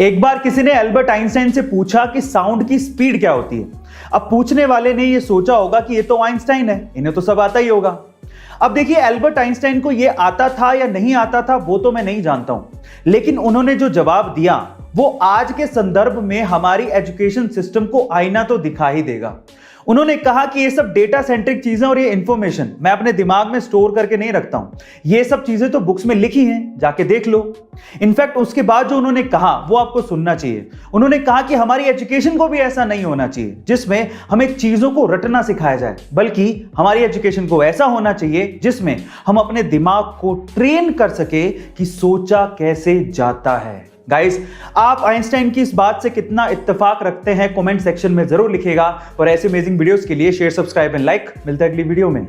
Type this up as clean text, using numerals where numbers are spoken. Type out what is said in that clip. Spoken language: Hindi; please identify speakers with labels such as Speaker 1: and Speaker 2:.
Speaker 1: एक बार किसी ने एल्बर्ट आइंस्टाइन से पूछा कि साउंड की स्पीड क्या होती है। अब पूछने वाले ने यह सोचा होगा कि ये तो आइंस्टाइन है, इन्हें तो सब आता ही होगा। अब देखिए, एल्बर्ट आइंस्टाइन को यह आता था या नहीं आता था वो तो मैं नहीं जानता हूं, लेकिन उन्होंने जो जवाब दिया वो आज के संदर्भ में हमारी एजुकेशन सिस्टम को आईना तो दिखा ही देगा। उन्होंने कहा कि ये सब डेटा सेंट्रिक चीजें और ये इंफॉर्मेशन मैं अपने दिमाग में स्टोर करके नहीं रखता हूं, ये सब चीजें तो बुक्स में लिखी हैं, जाके देख लो। इनफैक्ट उसके बाद जो उन्होंने कहा वो आपको सुनना चाहिए। उन्होंने कहा कि हमारी एजुकेशन को भी ऐसा नहीं होना चाहिए जिसमें हमें चीजों को रटना सिखाया जाए, बल्कि हमारी एजुकेशन को ऐसा होना चाहिए जिसमें हम अपने दिमाग को ट्रेन कर सके कि सोचा कैसे जाता है। गाइस, आप आइंस्टाइन की इस बात से कितना इत्तेफाक रखते हैं कमेंट सेक्शन में जरूर लिखिएगा। और ऐसे अमेजिंग वीडियोस के लिए शेयर, सब्सक्राइब एंड लाइक। मिलते हैं अगली वीडियो में।